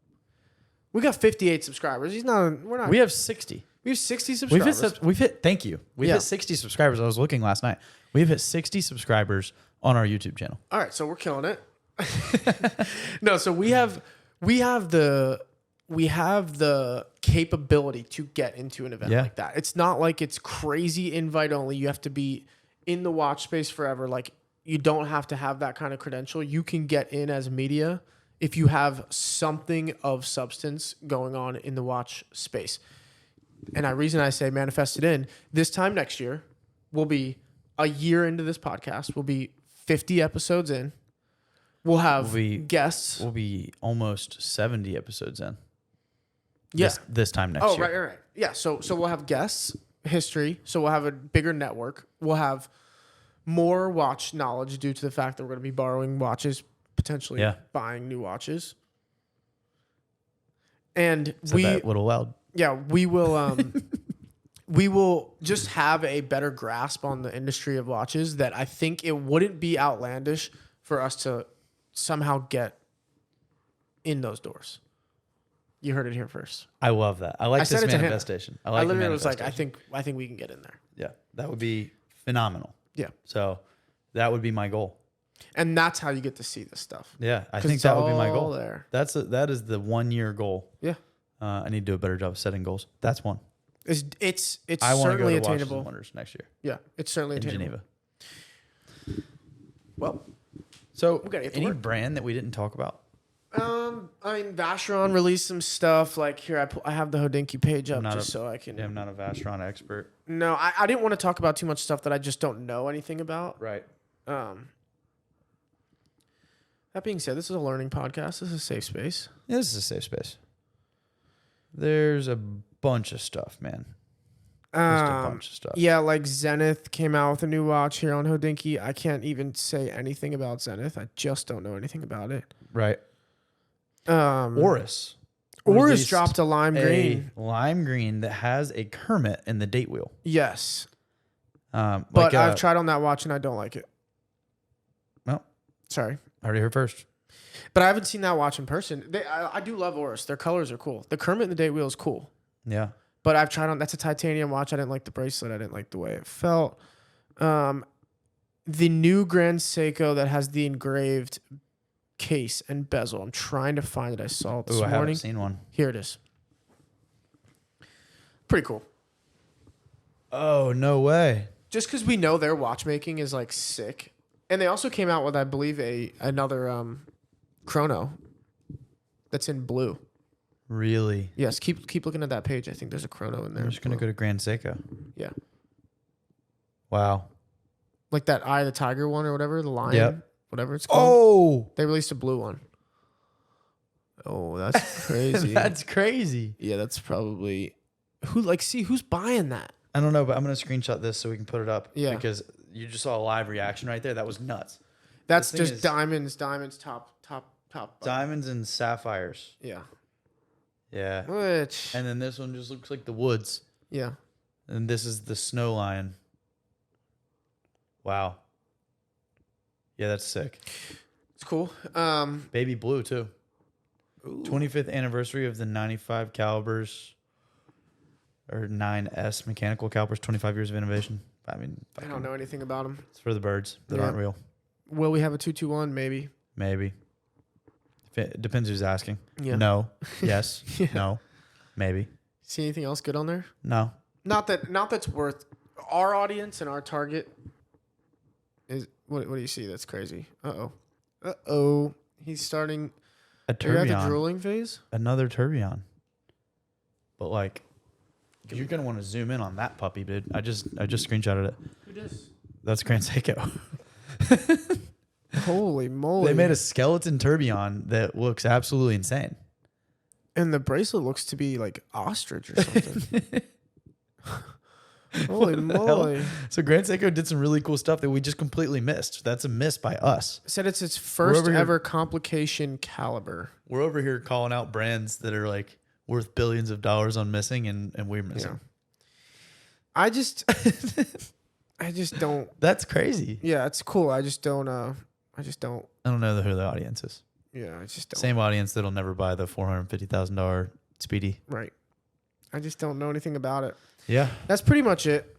We got 58 subscribers. We have 60. We have 60 subscribers. We've hit thank you. We've hit 60 subscribers. I was looking last night. We've hit 60 subscribers on our YouTube channel. All right, so we're killing it. No, so we have the capability to get into an event like that. It's not like it's crazy invite only. You have to be in the watch space forever. Like you don't have to have that kind of credential. You can get in as media if you have something of substance going on in the watch space. And the reason I say manifested in, this time next year, we'll be a year into this podcast. We'll be 50 episodes in. We'll have guests. We'll be almost 70 episodes in. Yeah. This time next year. Right. Yeah. So we'll have guests, history. So we'll have a bigger network. We'll have more watch knowledge due to the fact that we're going to be borrowing watches, potentially buying new watches. And Said that a little loud. Yeah, we will. We will just have a better grasp on the industry of watches that I think it wouldn't be outlandish for us to somehow get in those doors. You heard it here first. I love that. I like this manifestation. I literally was like, I think we can get in there. Yeah, that would be phenomenal. Yeah. So that would be my goal. And that's how you get to see this stuff. Yeah, I think that would be my goal. There. That is the 1 year goal. Yeah. I need to do a better job of setting goals. That's one. It's I want to go certainly to attainable. Watches and Wonders next year. Yeah, it's certainly in attainable. Geneva. Well, so any work. brand that we didn't talk about? I mean, Vacheron released some stuff. Like here, I have the Hodinkee page up so I can. Yeah, I'm not a Vacheron expert. No, I didn't want to talk about too much stuff that I just don't know anything about. Right. That being said, this is a learning podcast. This is a safe space. Yeah, this is a safe space. There's a bunch of stuff, man. Just a bunch of stuff. Yeah, like Zenith came out with a new watch here on Hodinkee. I can't even say anything about Zenith. I just don't know anything about it. Right. Oris. Or has released dropped a lime green. lime green that has a Kermit in the date wheel. Yes. But But I've tried on that watch and I don't like it. Well, sorry. I already heard first. But I haven't seen that watch in person. I do love Oris. Their colors are cool. The Kermit in the date wheel is cool. Yeah. But I've tried on. That's a titanium watch. I didn't like the bracelet. I didn't like the way it felt. The new Grand Seiko that has the engraved case and bezel. I'm trying to find it. I saw it this morning. I haven't seen one. Here it is. Pretty cool. Oh, no way. Just because we know their watchmaking is like sick. And they also came out with, I believe, another chrono that's in blue. Really? Yes, keep looking at that page. I think there's a chrono in there. I'm just going to go to Grand Seiko. Yeah. Wow. Like that Eye of the Tiger one or whatever, the lion, Yep. whatever it's called. Oh! They released a blue one. Oh, that's crazy. That's crazy. Yeah, that's probably... who's buying that? I don't know, but I'm going to screenshot this so we can put it up. Yeah. Because you just saw a live reaction right there. That was nuts. That's This thing just is- diamonds, top. Diamonds and sapphires. Yeah. Yeah. Which... And then this one just looks like the woods. Yeah. And this is the snow lion. Wow. Yeah, that's sick. It's cool. Baby blue, too. Ooh. 25th anniversary of the 95 calibers or 9S mechanical calipers, 25 years of innovation. I mean, I don't know anything about them. It's for the birds that aren't real. Will we have a 221? Maybe. Maybe. It depends who's asking. Yeah. No. Yes. Yeah. No. Maybe. See anything else good on there? No. Not that's worth our audience and our target. Is what do you see? That's crazy. Uh-oh. He's starting A Are you at the tourbillon. drooling phase? Another tourbillon. But like, you're gonna want to zoom in on that puppy, dude. I just screenshotted it. Who does? That's Grand Seiko. Holy moly. They made a skeleton tourbillon that looks absolutely insane. And the bracelet looks to be like ostrich or something. Holy moly. So Grand Seiko did some really cool stuff that we just completely missed. That's a miss by us. Said it's its first over here- ever complication caliber. We're over here calling out brands that are like worth billions of dollars on missing and we're missing. Yeah. I just don't. That's crazy. Yeah, it's cool. I don't. I don't know who the audience is. Yeah, I just don't. Same audience that'll never buy the $450,000 Speedy. Right. I just don't know anything about it. Yeah. That's pretty much it.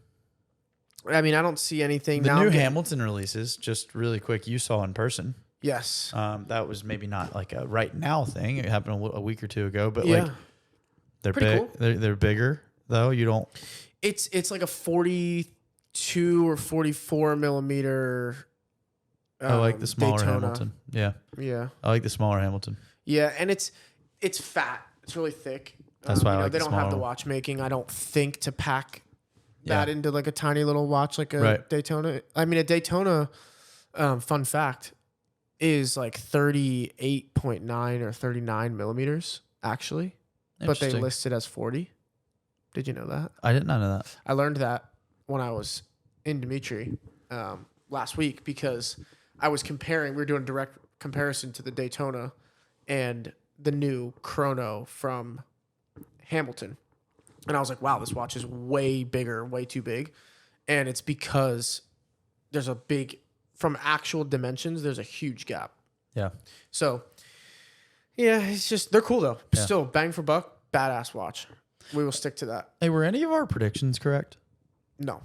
I mean, I don't see anything The now. new Hamilton releases, just really quick, you saw in person. Yes. That was maybe not like a right now thing. It happened a week or two ago, but Yeah. like they're Pretty big. cool. They're bigger though. You don't. It's like a 42 or 44 millimeter. I like the smaller Daytona. Hamilton. Yeah, Yeah. I like the smaller Hamilton. Yeah, and it's fat. It's really thick. That's why I like they the don't have the smaller one. watchmaking. I don't think to pack Yeah. that into like a tiny little watch like a Right. Daytona. I mean, a Daytona. Fun fact is like 38.9 or 39 millimeters actually, but they Interesting. list it as 40. Did you know that? I did not know that. I learned that when I was in Dimitri last week because I was comparing. We were doing a direct comparison to the Daytona and the new Chrono from Hamilton. And I was like, wow, this watch is way bigger, way too big. And it's because there's a big, from actual dimensions, there's a huge gap. Yeah. So, yeah, it's just, they're cool though. Yeah. Still, bang for buck, badass watch. We will stick to that. Hey, were any of our predictions correct? No.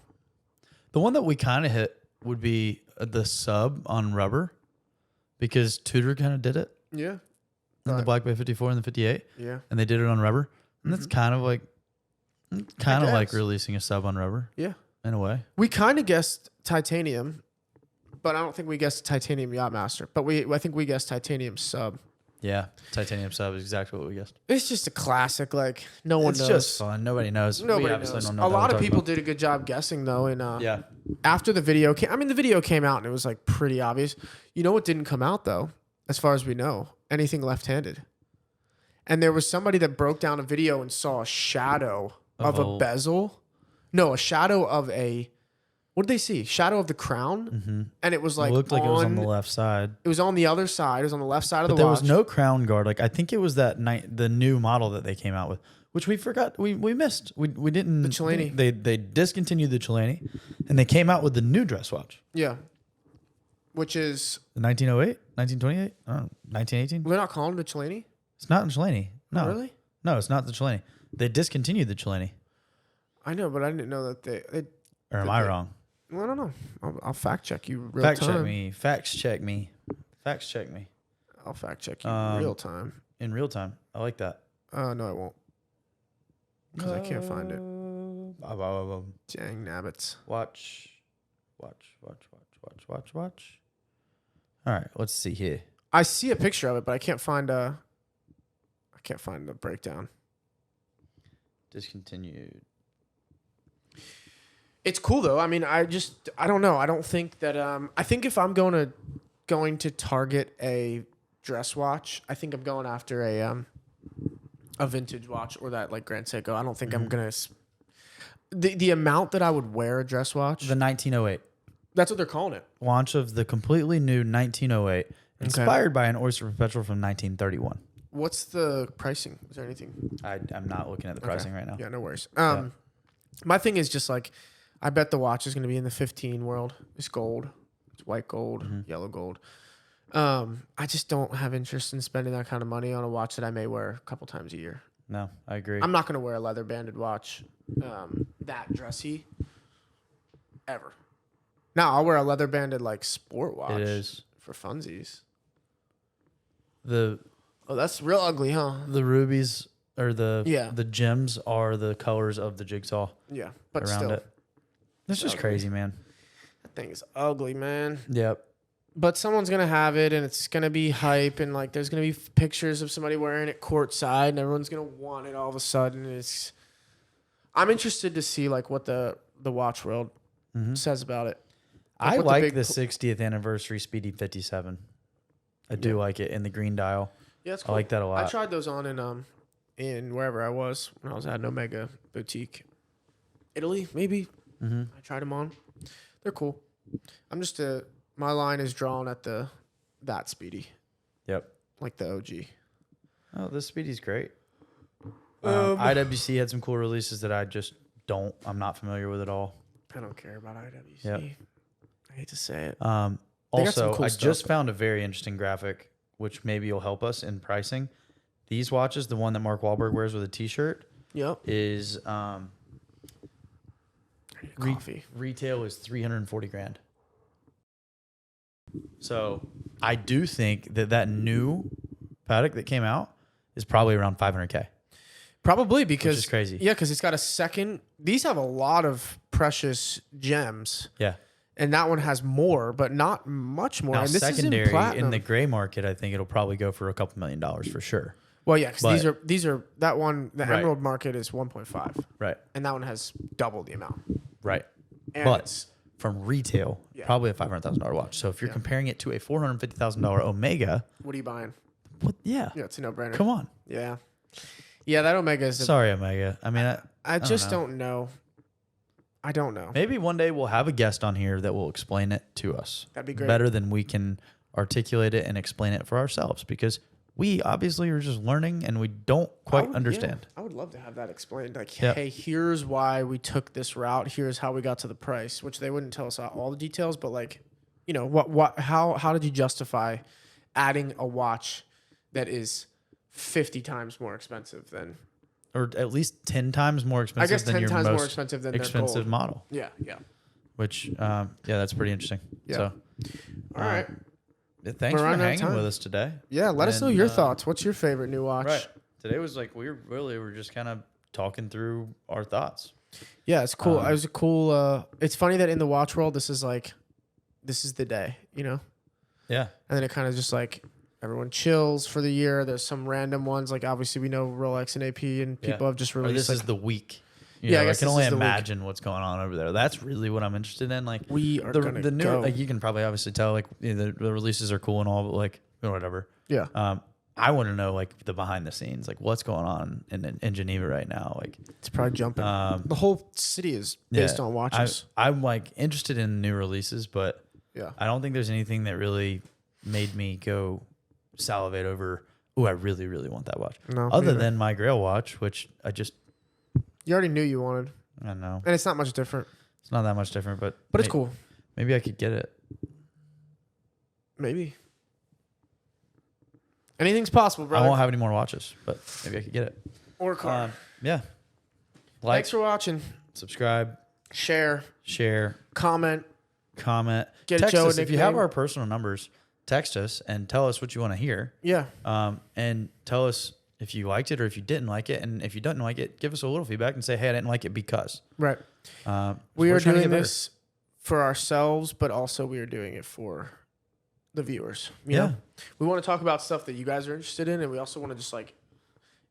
The one that we kind of hit would be the sub on rubber because Tudor kind of did it Yeah. in the Black Bay 54 and the 58, Yeah. and they did it on rubber. And that's kind of like guess. releasing a sub on rubber Yeah. in a way. We kind of guessed titanium, but I don't think we guessed titanium Yachtmaster. But I think we guessed titanium sub. Yeah, titanium sub is exactly what we guessed. It's just a classic. Like no one It's knows. just fun. Nobody knows. We Nobody obviously knows. don't know A what lot we're of people talking did a good job guessing though. And about. Yeah. after the video came, the video came out and it was like pretty obvious. You know what didn't come out though, as far as we know, anything left-handed. And there was somebody that broke down a video and saw a shadow of a bezel. No, a shadow of a What did they see? Shadow of the Crown, and it was like It looked like it was on the left side. It was on the other side. It was on the left side of the watch. There was no crown guard. Like I think it was the new model that they came out with, which we forgot. We missed. We didn't. The Cellini. They discontinued the Cellini, and they came out with the new dress watch. Yeah. Which is The 1908, 1928, I don't know, 1918. they're not calling it the Cellini. It's not the Cellini. No, Oh, really? No, it's not the Cellini. They discontinued the Cellini. I know, but I didn't know that they Or am I wrong? Well, I don't know. I'll fact check you real Fact time. check me. Facts check me. Facts check me. I'll fact check you real time. In real time. I like that. No, I won't. Because I can't find it. Dang nabbits. Watch. All right, let's see here. I see a picture of it, but I can't find the breakdown. Discontinued. It's cool though. I mean, I don't know. I don't think that I think if I'm going to target a dress watch, I think I'm going after a vintage watch or that like Grand Seiko. I don't think I'm going to the amount that I would wear a dress watch. The 1908. That's what they're calling it. Launch of the completely new 1908, inspired by an Oyster Perpetual from 1931. What's the pricing? Is there anything? I'm not looking at the pricing right now. Yeah, no worries. My thing is just like, I bet the watch is going to be in the 15 world. It's gold. It's white gold, yellow gold. I just don't have interest in spending that kind of money on a watch that I may wear a couple times a year. No, I agree. I'm not going to wear a leather banded watch that dressy ever. Now, I'll wear a leather banded like sport watch. It is. For funsies. Oh, that's real ugly, huh? the rubies or the gems are the colors of the jigsaw. Yeah, but around still. it. That's just crazy, man. That thing is ugly, man. Yep. But someone's going to have it, and it's going to be hype, and like there's going to be pictures of somebody wearing it courtside, and everyone's going to want it all of a sudden. I'm interested to see like what the watch world says about it. I like the 60th anniversary Speedy 57. I do like it in the green dial. Yeah, it's cool. I like that a lot. I tried those on in wherever I was when I was at an Omega boutique. Italy, maybe. I tried them on. They're cool. I'm just my line is drawn at that Speedy. Yep. Like the OG. Oh, this Speedy's great. IWC had some cool releases that I'm not familiar with at all. I don't care about IWC. Yep. I hate to say it. Also, cool I stuff, just found a very interesting graphic, which maybe will help us in pricing. These watches, the one that Mark Wahlberg wears with a T-shirt, is coffee. Retail is $340,000. So I do think that new Patek that came out is probably around $500K. Probably because which is crazy. Yeah, because it's got a second. These have a lot of precious gems. Yeah. And that one has more, but not much more. Now, and this secondary is in platinum. in the gray market, I think it'll probably go for a couple $1 million for sure. Well, yeah, because these are that one. The emerald market is 1.5, right? And that one has double the amount, right? And but from retail, probably a $500,000 watch. So if you're comparing it to a $450,000 Omega, what are you buying? What? Yeah, it's a no-brainer. Come on. Yeah, that Omega is. Sorry, Omega. I mean, I just don't know. I don't know. Maybe one day we'll have a guest on here that will explain it to us. That'd be great. Better than we can articulate it and explain it for ourselves, because we obviously are just learning and we don't quite understand. I would love to have that explained. Like, hey, here's why we took this route. Here's how we got to the price, which they wouldn't tell us all the details, but like, you know, how did you justify adding a watch that is 50 times more expensive than, or at least 10 times more expensive, I guess, than 10 your times most more expensive than expensive their gold model. Yeah. Which, that's pretty interesting. Yeah. So, all right. Thanks for hanging with us today. Yeah, let us know your thoughts. What's your favorite new watch? Right. Today was like we were just kind of talking through our thoughts. Yeah, it's cool. It was a cool. It's funny that in the watch world, this is the day, you know? Yeah. And then it kind of just like everyone chills for the year. There's some random ones. Like obviously we know Rolex and AP and people have just released. Or this is the week. I can only imagine what's going on over there. That's really what I'm interested in. Like we are the new, like you can probably obviously tell like the releases are cool and all, but like whatever. Yeah. I want to know like the behind the scenes, like what's going on in Geneva right now. Like It's probably jumping. The whole city is based on watches. I'm like interested in new releases, but Yeah. I don't think there's anything that really made me go salivate over. Oh, I really, really want that watch. No, Other neither. than my Grail watch, which You already knew you wanted, I don't know. and it's not much different. It's not that much different, but But it's cool. Maybe I could get it. Maybe. Anything's possible, brother. I won't have any more watches, but maybe I could get it. Or a car. Yeah. Like, Thanks for watching. subscribe, Share. comment, Get text Joe a us if you have nickname. our personal numbers. Text us and tell us what you want to hear. Yeah. And tell us if you liked it or if you didn't like it. And if you didn't like it, give us a little feedback and say, hey, I didn't like it because. Right. So We we're are trying to doing get this for ourselves, but also we are doing it for the viewers. You know? We want to talk about stuff that you guys are interested in, and we also want to just like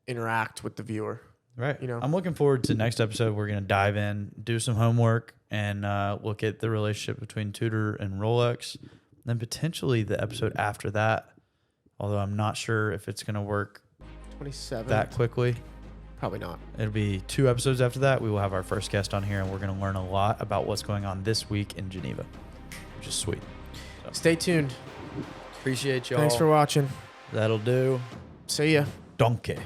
interact with the viewer. better. Right. You know? I'm looking forward to next episode. We're going to dive in, do some homework, and look at the relationship between Tudor and Rolex. Then potentially the episode after that, although I'm not sure if it's going to work 27. that quickly. Probably not. It'll be 2 episodes after that. We will have our first guest on here, and we're going to learn a lot about what's going on this week in Geneva, which is sweet. So, Stay tuned. appreciate y'all. Thanks for watching. That'll do. See ya. Donkey.